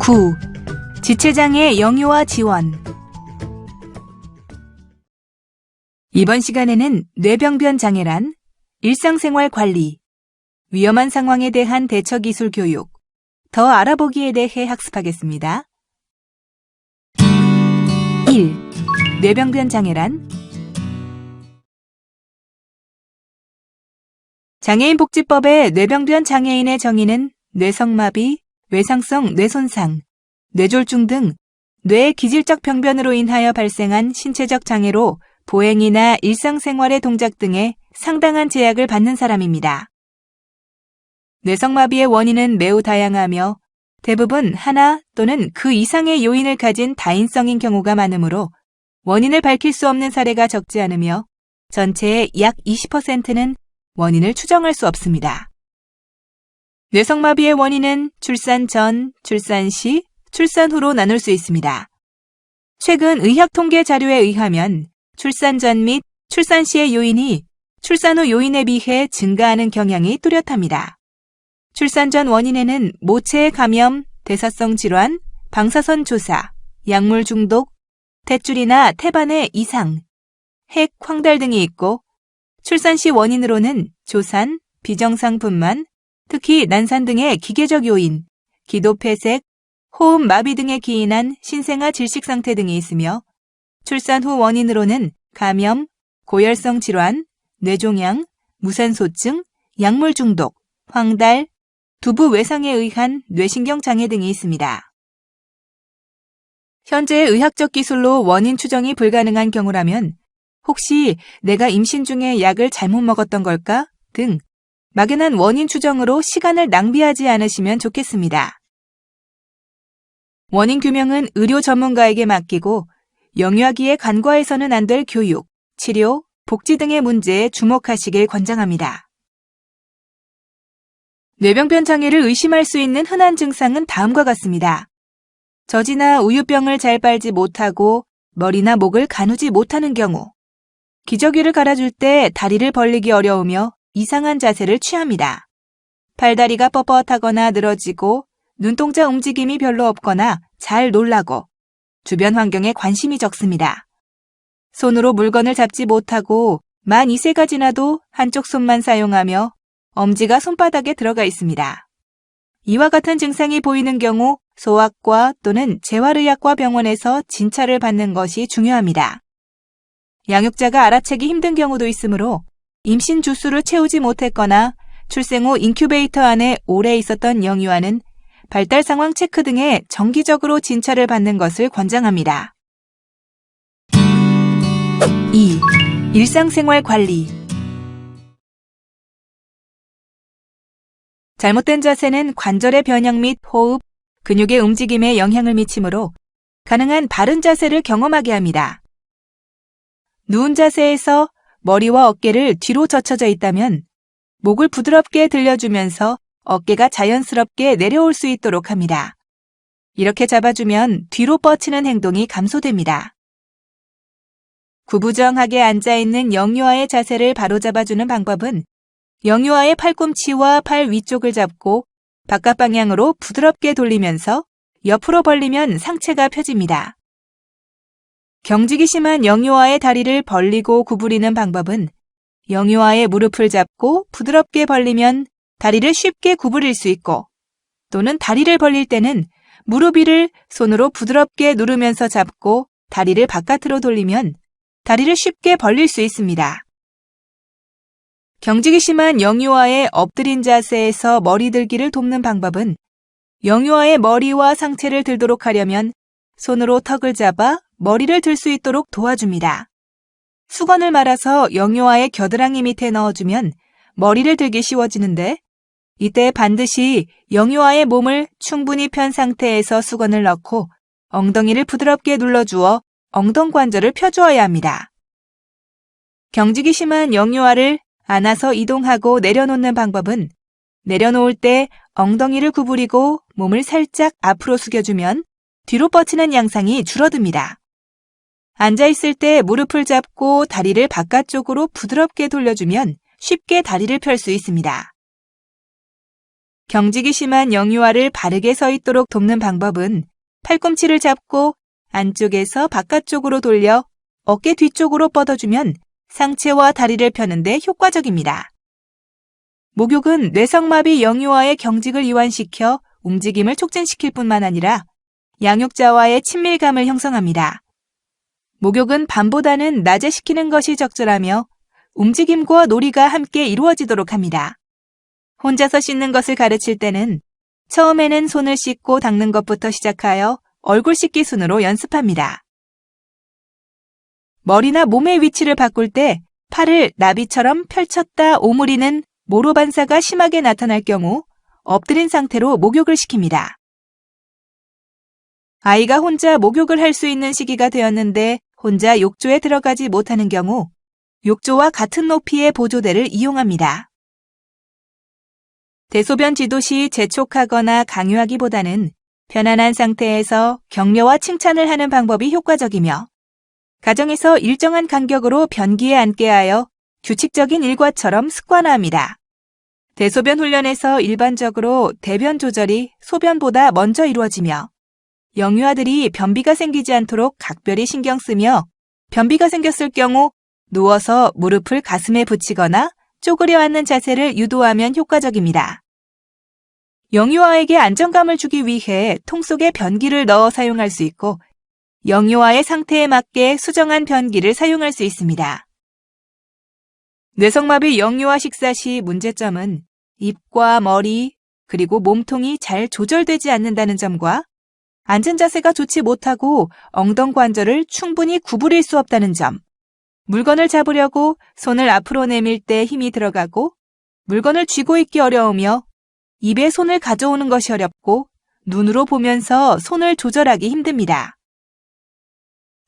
9. 지체장애 영유아 지원. 이번 시간에는 뇌병변 장애란, 일상생활 관리, 위험한 상황에 대한 대처 기술 교육, 더 알아보기에 대해 학습하겠습니다. 1. 뇌병변 장애란, 장애인복지법의 뇌병변 장애인의 정의는 뇌성마비, 외상성 뇌손상, 뇌졸중 등 뇌 기질적 병변으로 인하여 발생한 신체적 장애로 보행이나 일상생활의 동작 등에 상당한 제약을 받는 사람입니다. 뇌성마비의 원인은 매우 다양하며 대부분 하나 또는 그 이상의 요인을 가진 다인성인 경우가 많으므로 원인을 밝힐 수 없는 사례가 적지 않으며 전체의 약 20%는 원인을 추정할 수 없습니다. 뇌성마비의 원인은 출산 전, 출산 시, 출산 후로 나눌 수 있습니다. 최근 의학 통계 자료에 의하면 출산 전 및 출산 시의 요인이 출산 후 요인에 비해 증가하는 경향이 뚜렷합니다. 출산 전 원인에는 모체의 감염, 대사성 질환, 방사선 조사, 약물 중독, 탯줄이나 태반의 이상, 핵, 황달 등이 있고 출산 시 원인으로는 조산, 비정상 분만, 특히 난산 등의 기계적 요인, 기도 폐색, 호흡 마비 등에 기인한 신생아 질식 상태 등이 있으며 출산 후 원인으로는 감염, 고열성 질환, 뇌종양, 무산소증, 약물 중독, 황달, 두부 외상에 의한 뇌신경 장애 등이 있습니다. 현재의 의학적 기술로 원인 추정이 불가능한 경우라면 혹시 내가 임신 중에 약을 잘못 먹었던 걸까? 등 막연한 원인 추정으로 시간을 낭비하지 않으시면 좋겠습니다. 원인 규명은 의료 전문가에게 맡기고 영유아기에 간과해서는 안 될 교육, 치료, 복지 등의 문제에 주목하시길 권장합니다. 뇌병변 장애를 의심할 수 있는 흔한 증상은 다음과 같습니다. 젖이나 우유병을 잘 빨지 못하고 머리나 목을 가누지 못하는 경우, 기저귀를 갈아줄 때 다리를 벌리기 어려우며 이상한 자세를 취합니다. 팔다리가 뻣뻣하거나 늘어지고 눈동자 움직임이 별로 없거나 잘 놀라고 주변 환경에 관심이 적습니다. 손으로 물건을 잡지 못하고 만 2세가 지나도 한쪽 손만 사용하며 엄지가 손바닥에 들어가 있습니다. 이와 같은 증상이 보이는 경우 소아과 또는 재활의학과 병원에서 진찰을 받는 것이 중요합니다. 양육자가 알아채기 힘든 경우도 있으므로 임신 주수를 채우지 못했거나 출생 후 인큐베이터 안에 오래 있었던 영유아는 발달 상황 체크 등에 정기적으로 진찰을 받는 것을 권장합니다. 2. 일상생활 관리. 잘못된 자세는 관절의 변형 및 호흡, 근육의 움직임에 영향을 미치므로 가능한 바른 자세를 경험하게 합니다. 누운 자세에서 머리와 어깨를 뒤로 젖혀져 있다면 목을 부드럽게 들려주면서 어깨가 자연스럽게 내려올 수 있도록 합니다. 이렇게 잡아주면 뒤로 뻗치는 행동이 감소됩니다. 구부정하게 앉아있는 영유아의 자세를 바로잡아주는 방법은 영유아의 팔꿈치와 팔 위쪽을 잡고 바깥 방향으로 부드럽게 돌리면서 옆으로 벌리면 상체가 펴집니다. 경직이 심한 영유아의 다리를 벌리고 구부리는 방법은 영유아의 무릎을 잡고 부드럽게 벌리면 다리를 쉽게 구부릴 수 있고 또는 다리를 벌릴 때는 무릎 위를 손으로 부드럽게 누르면서 잡고 다리를 바깥으로 돌리면 다리를 쉽게 벌릴 수 있습니다. 경직이 심한 영유아의 엎드린 자세에서 머리 들기를 돕는 방법은 영유아의 머리와 상체를 들도록 하려면 손으로 턱을 잡아 머리를 들 수 있도록 도와줍니다. 수건을 말아서 영유아의 겨드랑이 밑에 넣어주면 머리를 들기 쉬워지는데 이때 반드시 영유아의 몸을 충분히 편 상태에서 수건을 넣고 엉덩이를 부드럽게 눌러주어 엉덩관절을 펴주어야 합니다. 경직이 심한 영유아를 안아서 이동하고 내려놓는 방법은 내려놓을 때 엉덩이를 구부리고 몸을 살짝 앞으로 숙여주면 뒤로 뻗치는 양상이 줄어듭니다. 앉아있을 때 무릎을 잡고 다리를 바깥쪽으로 부드럽게 돌려주면 쉽게 다리를 펼 수 있습니다. 경직이 심한 영유아를 바르게 서 있도록 돕는 방법은 팔꿈치를 잡고 안쪽에서 바깥쪽으로 돌려 어깨 뒤쪽으로 뻗어주면 상체와 다리를 펴는 데 효과적입니다. 목욕은 뇌성마비 영유아의 경직을 이완시켜 움직임을 촉진시킬 뿐만 아니라 양육자와의 친밀감을 형성합니다. 목욕은 밤보다는 낮에 시키는 것이 적절하며 움직임과 놀이가 함께 이루어지도록 합니다. 혼자서 씻는 것을 가르칠 때는 처음에는 손을 씻고 닦는 것부터 시작하여 얼굴 씻기 순으로 연습합니다. 머리나 몸의 위치를 바꿀 때 팔을 나비처럼 펼쳤다 오므리는 모로 반사가 심하게 나타날 경우 엎드린 상태로 목욕을 시킵니다. 아이가 혼자 목욕을 할 수 있는 시기가 되었는데 혼자 욕조에 들어가지 못하는 경우 욕조와 같은 높이의 보조대를 이용합니다. 대소변 지도 시 재촉하거나 강요하기보다는 편안한 상태에서 격려와 칭찬을 하는 방법이 효과적이며 가정에서 일정한 간격으로 변기에 앉게 하여 규칙적인 일과처럼 습관화합니다. 대소변 훈련에서 일반적으로 대변 조절이 소변보다 먼저 이루어지며 영유아들이 변비가 생기지 않도록 각별히 신경 쓰며 변비가 생겼을 경우 누워서 무릎을 가슴에 붙이거나 쪼그려 앉는 자세를 유도하면 효과적입니다. 영유아에게 안정감을 주기 위해 통 속에 변기를 넣어 사용할 수 있고 영유아의 상태에 맞게 수정한 변기를 사용할 수 있습니다. 뇌성마비 영유아 식사 시 문제점은 입과 머리 그리고 몸통이 잘 조절되지 않는다는 점과 앉은 자세가 좋지 못하고 엉덩관절을 충분히 구부릴 수 없다는 점, 물건을 잡으려고 손을 앞으로 내밀 때 힘이 들어가고 물건을 쥐고 있기 어려우며 입에 손을 가져오는 것이 어렵고 눈으로 보면서 손을 조절하기 힘듭니다.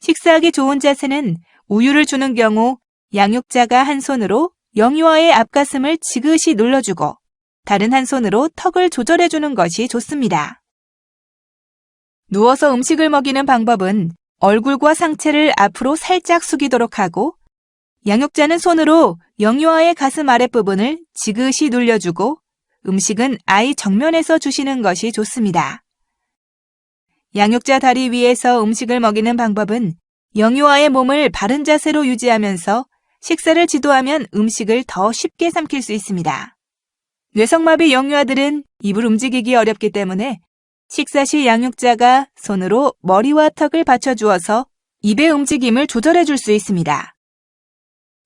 식사하기 좋은 자세는 우유를 주는 경우 양육자가 한 손으로 영유아의 앞가슴을 지그시 눌러주고 다른 한 손으로 턱을 조절해주는 것이 좋습니다. 누워서 음식을 먹이는 방법은 얼굴과 상체를 앞으로 살짝 숙이도록 하고 양육자는 손으로 영유아의 가슴 아랫부분을 지그시 눌려주고 음식은 아이 정면에서 주시는 것이 좋습니다. 양육자 다리 위에서 음식을 먹이는 방법은 영유아의 몸을 바른 자세로 유지하면서 식사를 지도하면 음식을 더 쉽게 삼킬 수 있습니다. 뇌성마비 영유아들은 입을 움직이기 어렵기 때문에 식사 시 양육자가 손으로 머리와 턱을 받쳐주어서 입의 움직임을 조절해 줄 수 있습니다.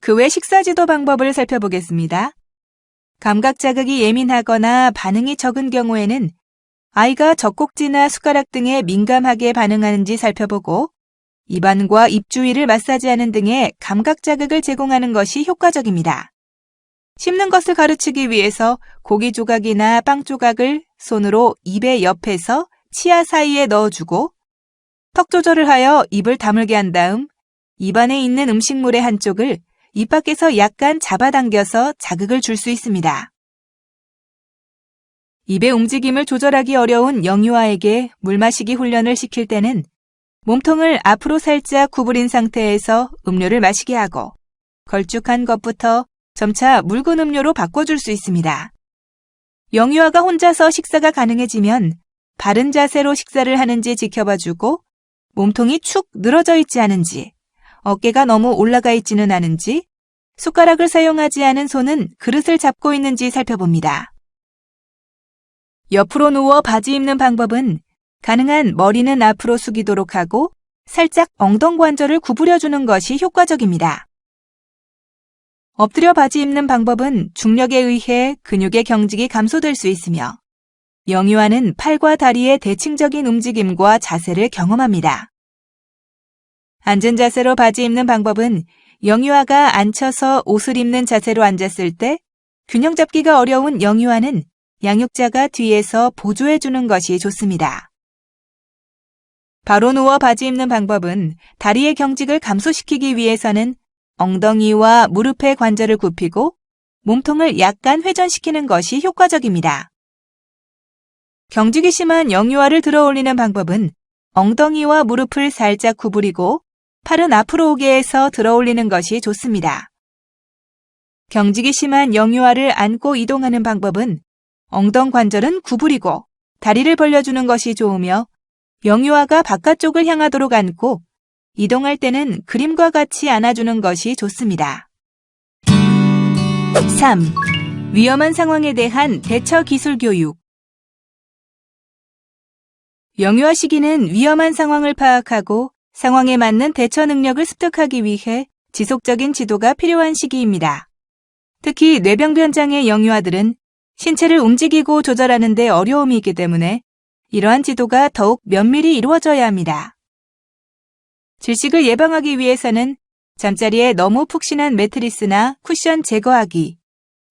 그 외 식사 지도 방법을 살펴보겠습니다. 감각 자극이 예민하거나 반응이 적은 경우에는 아이가 젖꼭지나 숟가락 등에 민감하게 반응하는지 살펴보고 입안과 입 주위를 마사지하는 등의 감각 자극을 제공하는 것이 효과적입니다. 씹는 것을 가르치기 위해서 고기 조각이나 빵 조각을 손으로 입의 옆에서 치아 사이에 넣어주고 턱 조절을 하여 입을 다물게 한 다음 입안에 있는 음식물의 한쪽을 입 밖에서 약간 잡아당겨서 자극을 줄 수 있습니다. 입의 움직임을 조절하기 어려운 영유아에게 물 마시기 훈련을 시킬 때는 몸통을 앞으로 살짝 구부린 상태에서 음료를 마시게 하고 걸쭉한 것부터 점차 묽은 음료로 바꿔줄 수 있습니다. 영유아가 혼자서 식사가 가능해지면 바른 자세로 식사를 하는지 지켜봐주고 몸통이 축 늘어져 있지 않은지, 어깨가 너무 올라가 있지는 않은지, 숟가락을 사용하지 않은 손은 그릇을 잡고 있는지 살펴봅니다. 옆으로 누워 바지 입는 방법은 가능한 머리는 앞으로 숙이도록 하고 살짝 엉덩관절을 구부려주는 것이 효과적입니다. 엎드려 바지 입는 방법은 중력에 의해 근육의 경직이 감소될 수 있으며 영유아는 팔과 다리의 대칭적인 움직임과 자세를 경험합니다. 앉은 자세로 바지 입는 방법은 영유아가 앉혀서 옷을 입는 자세로 앉았을 때 균형 잡기가 어려운 영유아는 양육자가 뒤에서 보조해주는 것이 좋습니다. 바로 누워 바지 입는 방법은 다리의 경직을 감소시키기 위해서는 엉덩이와 무릎의 관절을 굽히고 몸통을 약간 회전시키는 것이 효과적입니다. 경직이 심한 영유아를 들어 올리는 방법은 엉덩이와 무릎을 살짝 구부리고 팔은 앞으로 오게 해서 들어 올리는 것이 좋습니다. 경직이 심한 영유아를 안고 이동하는 방법은 엉덩 관절은 구부리고 다리를 벌려주는 것이 좋으며 영유아가 바깥쪽을 향하도록 앉고 이동할 때는 그림과 같이 안아주는 것이 좋습니다. 3. 위험한 상황에 대한 대처 기술 교육. 영유아 시기는 위험한 상황을 파악하고 상황에 맞는 대처 능력을 습득하기 위해 지속적인 지도가 필요한 시기입니다. 특히 뇌병변장애 영유아들은 신체를 움직이고 조절하는 데 어려움이 있기 때문에 이러한 지도가 더욱 면밀히 이루어져야 합니다. 질식을 예방하기 위해서는 잠자리에 너무 푹신한 매트리스나 쿠션 제거하기,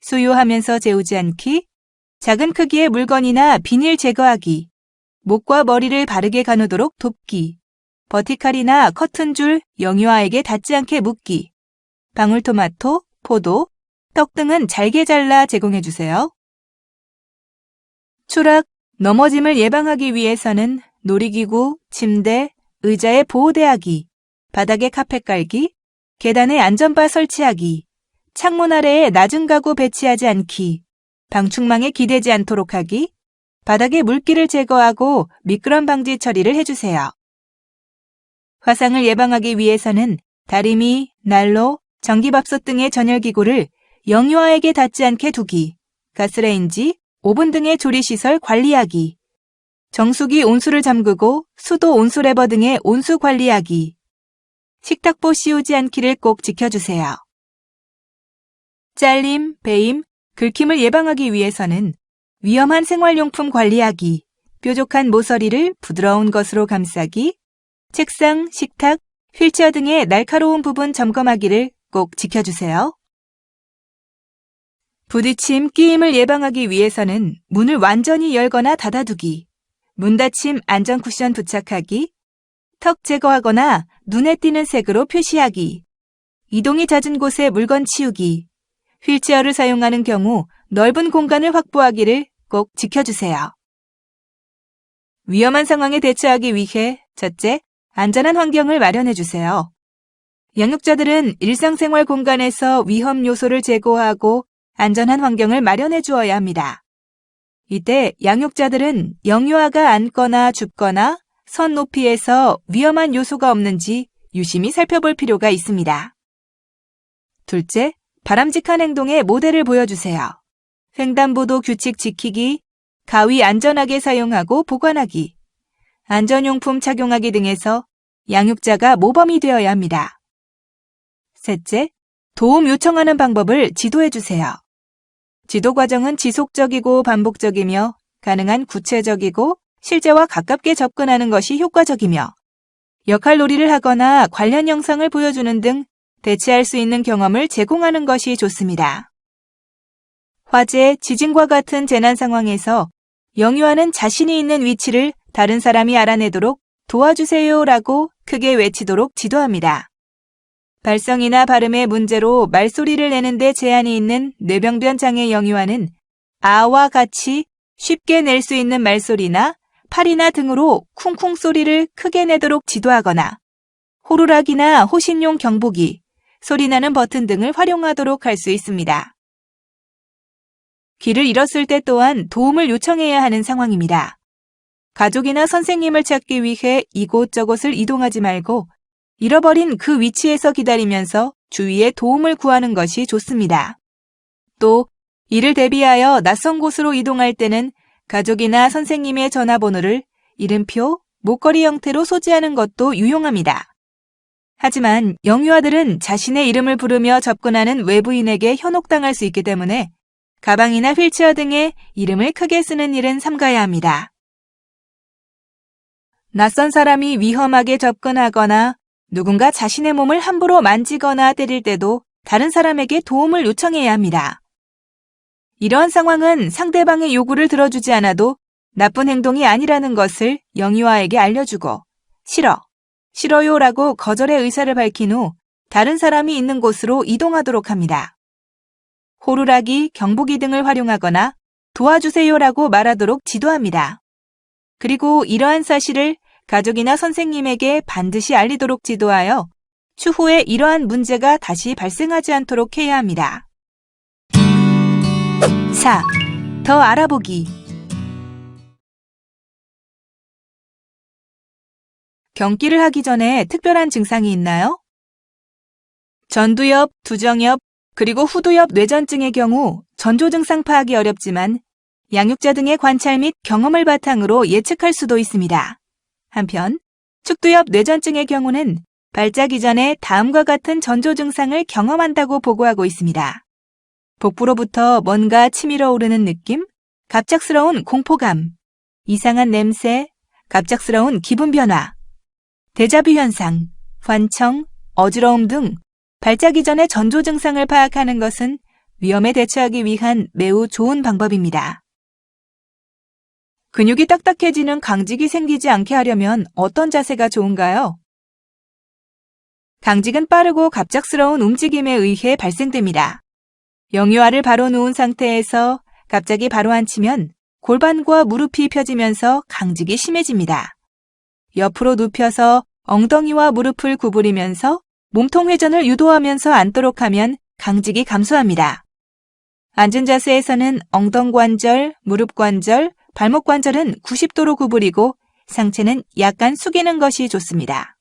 수유하면서 재우지 않기, 작은 크기의 물건이나 비닐 제거하기, 목과 머리를 바르게 가누도록 돕기, 버티칼이나 커튼줄 영유아에게 닿지 않게 묶기, 방울토마토, 포도, 떡 등은 잘게 잘라 제공해주세요. 추락, 넘어짐을 예방하기 위해서는 놀이기구, 침대, 의자에 보호대하기, 바닥에 카펫 깔기, 계단에 안전바 설치하기, 창문 아래에 낮은 가구 배치하지 않기, 방충망에 기대지 않도록 하기, 바닥에 물기를 제거하고 미끄럼 방지 처리를 해주세요. 화상을 예방하기 위해서는 다리미, 난로, 전기밥솥 등의 전열기구를 영유아에게 닿지 않게 두기, 가스레인지, 오븐 등의 조리시설 관리하기, 정수기 온수를 잠그고 수도 온수 레버 등의 온수 관리하기, 식탁보 씌우지 않기를 꼭 지켜주세요. 잘림, 배임, 긁힘을 예방하기 위해서는 위험한 생활용품 관리하기, 뾰족한 모서리를 부드러운 것으로 감싸기, 책상, 식탁, 휠체어 등의 날카로운 부분 점검하기를 꼭 지켜주세요. 부딪힘, 끼임을 예방하기 위해서는 문을 완전히 열거나 닫아두기, 문 닫힘 안전 쿠션 부착하기, 턱 제거하거나 눈에 띄는 색으로 표시하기, 이동이 잦은 곳에 물건 치우기, 휠체어를 사용하는 경우 넓은 공간을 확보하기를 꼭 지켜주세요. 위험한 상황에 대처하기 위해 첫째, 안전한 환경을 마련해주세요. 양육자들은 일상생활 공간에서 위험 요소를 제거하고 안전한 환경을 마련해 주어야 합니다. 이때 양육자들은 영유아가 앉거나 줍거나 선 높이에서 위험한 요소가 없는지 유심히 살펴볼 필요가 있습니다. 둘째, 바람직한 행동의 모델을 보여주세요. 횡단보도 규칙 지키기, 가위 안전하게 사용하고 보관하기, 안전용품 착용하기 등에서 양육자가 모범이 되어야 합니다. 셋째, 도움 요청하는 방법을 지도해주세요. 지도 과정은 지속적이고 반복적이며 가능한 구체적이고 실제와 가깝게 접근하는 것이 효과적이며 역할놀이를 하거나 관련 영상을 보여주는 등 대체할 수 있는 경험을 제공하는 것이 좋습니다. 화재, 지진과 같은 재난 상황에서 영유아는 자신이 있는 위치를 다른 사람이 알아내도록 도와주세요라고 크게 외치도록 지도합니다. 발성이나 발음의 문제로 말소리를 내는데 제한이 있는 뇌병변 장애 영유아는 아와 같이 쉽게 낼 수 있는 말소리나 팔이나 등으로 쿵쿵 소리를 크게 내도록 지도하거나 호루라기나 호신용 경보기, 소리나는 버튼 등을 활용하도록 할 수 있습니다. 길을 잃었을 때 또한 도움을 요청해야 하는 상황입니다. 가족이나 선생님을 찾기 위해 이곳저곳을 이동하지 말고 잃어버린 그 위치에서 기다리면서 주위에 도움을 구하는 것이 좋습니다. 또 이를 대비하여 낯선 곳으로 이동할 때는 가족이나 선생님의 전화번호를 이름표, 목걸이 형태로 소지하는 것도 유용합니다. 하지만 영유아들은 자신의 이름을 부르며 접근하는 외부인에게 현혹당할 수 있기 때문에 가방이나 휠체어 등의 이름을 크게 쓰는 일은 삼가야 합니다. 낯선 사람이 위험하게 접근하거나 누군가 자신의 몸을 함부로 만지거나 때릴 때도 다른 사람에게 도움을 요청해야 합니다. 이러한 상황은 상대방의 요구를 들어주지 않아도 나쁜 행동이 아니라는 것을 영유아에게 알려주고 싫어요라고 거절의 의사를 밝힌 후 다른 사람이 있는 곳으로 이동하도록 합니다. 호루라기, 경보기 등을 활용하거나 도와주세요라고 말하도록 지도합니다. 그리고 이러한 사실을 가족이나 선생님에게 반드시 알리도록 지도하여 추후에 이러한 문제가 다시 발생하지 않도록 해야 합니다. 4. 더 알아보기. 경기를 하기 전에 특별한 증상이 있나요? 전두엽, 두정엽, 그리고 후두엽 뇌전증의 경우 전조 증상 파악이 어렵지만 양육자 등의 관찰 및 경험을 바탕으로 예측할 수도 있습니다. 한편 축두엽 뇌전증의 경우는 발작 이전에 다음과 같은 전조 증상을 경험한다고 보고하고 있습니다. 복부로부터 뭔가 치밀어 오르는 느낌, 갑작스러운 공포감, 이상한 냄새, 갑작스러운 기분 변화, 데자뷰 현상, 환청, 어지러움 등 발작 이전의 전조 증상을 파악하는 것은 위험에 대처하기 위한 매우 좋은 방법입니다. 근육이 딱딱해지는 강직이 생기지 않게 하려면 어떤 자세가 좋은가요? 강직은 빠르고 갑작스러운 움직임에 의해 발생됩니다. 영유아를 바로 누운 상태에서 갑자기 바로 앉히면 골반과 무릎이 펴지면서 강직이 심해집니다. 옆으로 눕혀서 엉덩이와 무릎을 구부리면서 몸통 회전을 유도하면서 앉도록 하면 강직이 감소합니다. 앉은 자세에서는 엉덩관절, 무릎관절, 발목관절은 90도로 구부리고 상체는 약간 숙이는 것이 좋습니다.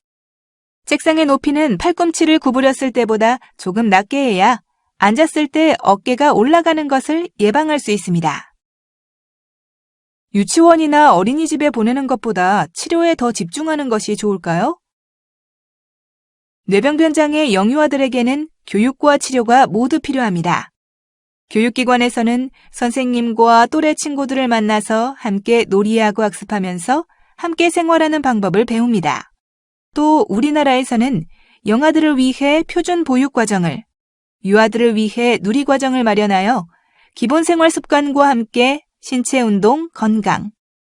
책상의 높이는 팔꿈치를 구부렸을 때보다 조금 낮게 해야 앉았을 때 어깨가 올라가는 것을 예방할 수 있습니다. 유치원이나 어린이집에 보내는 것보다 치료에 더 집중하는 것이 좋을까요? 뇌병변장애 영유아들에게는 교육과 치료가 모두 필요합니다. 교육기관에서는 선생님과 또래 친구들을 만나서 함께 놀이하고 학습하면서 함께 생활하는 방법을 배웁니다. 또 우리나라에서는 영아들을 위해 표준 보육과정을, 유아들을 위해 누리과정을 마련하여 기본 생활 습관과 함께 신체 운동, 건강,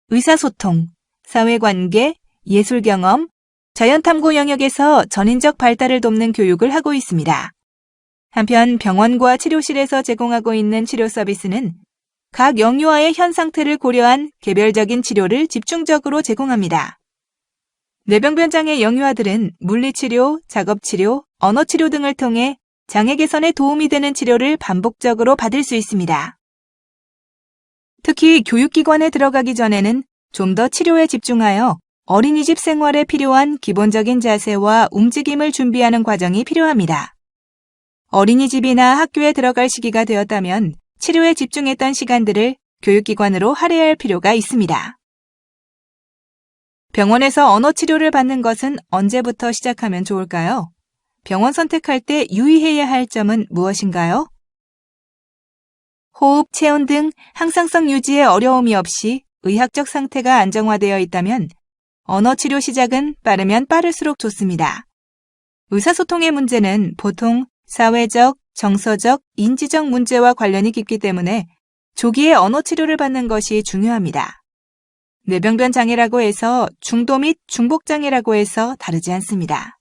의사소통, 사회관계, 예술경험, 자연탐구 영역에서 전인적 발달을 돕는 교육을 하고 있습니다. 한편 병원과 치료실에서 제공하고 있는 치료 서비스는 각 영유아의 현 상태를 고려한 개별적인 치료를 집중적으로 제공합니다. 뇌병변장애 영유아들은 물리치료, 작업치료, 언어치료 등을 통해 장애 개선에 도움이 되는 치료를 반복적으로 받을 수 있습니다. 특히 교육기관에 들어가기 전에는 좀 더 치료에 집중하여 어린이집 생활에 필요한 기본적인 자세와 움직임을 준비하는 과정이 필요합니다. 어린이집이나 학교에 들어갈 시기가 되었다면 치료에 집중했던 시간들을 교육기관으로 할애할 필요가 있습니다. 병원에서 언어치료를 받는 것은 언제부터 시작하면 좋을까요? 병원 선택할 때 유의해야 할 점은 무엇인가요? 호흡, 체온 등 항상성 유지에 어려움이 없이 의학적 상태가 안정화되어 있다면 언어치료 시작은 빠르면 빠를수록 좋습니다. 의사소통의 문제는 보통 사회적, 정서적, 인지적 문제와 관련이 깊기 때문에 조기에 언어치료를 받는 것이 중요합니다. 뇌병변 장애라고 해서 중도 및 중복 장애라고 해서 다르지 않습니다.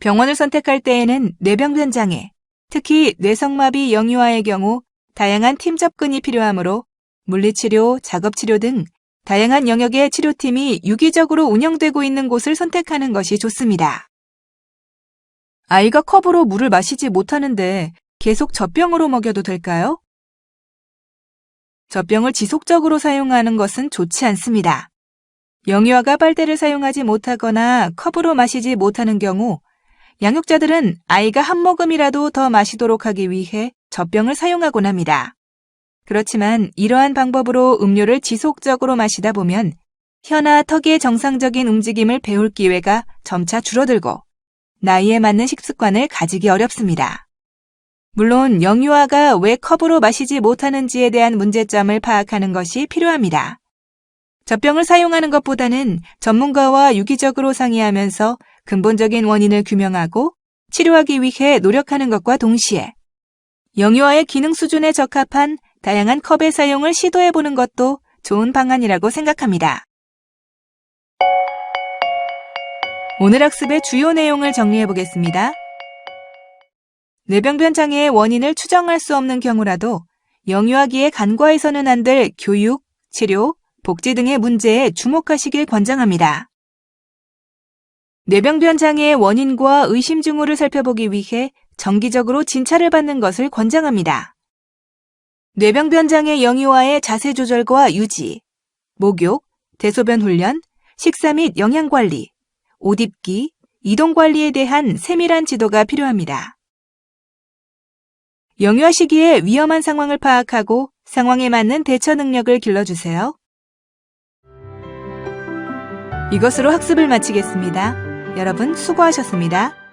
병원을 선택할 때에는 뇌병변 장애, 특히 뇌성마비 영유아의 경우 다양한 팀 접근이 필요하므로 물리치료, 작업치료 등 다양한 영역의 치료팀이 유기적으로 운영되고 있는 곳을 선택하는 것이 좋습니다. 아이가 컵으로 물을 마시지 못하는데 계속 젖병으로 먹여도 될까요? 젖병을 지속적으로 사용하는 것은 좋지 않습니다. 영유아가 빨대를 사용하지 못하거나 컵으로 마시지 못하는 경우 양육자들은 아이가 한 모금이라도 더 마시도록 하기 위해 젖병을 사용하곤 합니다. 그렇지만 이러한 방법으로 음료를 지속적으로 마시다 보면 혀나 턱의 정상적인 움직임을 배울 기회가 점차 줄어들고 나이에 맞는 식습관을 가지기 어렵습니다. 물론 영유아가 왜 컵으로 마시지 못하는지에 대한 문제점을 파악하는 것이 필요합니다. 젖병을 사용하는 것보다는 전문가와 유기적으로 상의하면서 근본적인 원인을 규명하고 치료하기 위해 노력하는 것과 동시에 영유아의 기능 수준에 적합한 다양한 컵의 사용을 시도해보는 것도 좋은 방안이라고 생각합니다. 오늘 학습의 주요 내용을 정리해보겠습니다. 뇌병변 장애의 원인을 추정할 수 없는 경우라도 영유아기에 간과해서는 안 될 교육, 치료, 복지 등의 문제에 주목하시길 권장합니다. 뇌병변 장애의 원인과 의심 징후를 살펴보기 위해 정기적으로 진찰을 받는 것을 권장합니다. 뇌병변장애 영유아의 자세 조절과 유지, 목욕, 대소변 훈련, 식사 및 영양관리, 옷 입기, 이동관리에 대한 세밀한 지도가 필요합니다. 영유아 시기에 위험한 상황을 파악하고 상황에 맞는 대처 능력을 길러주세요. 이것으로 학습을 마치겠습니다. 여러분 수고하셨습니다.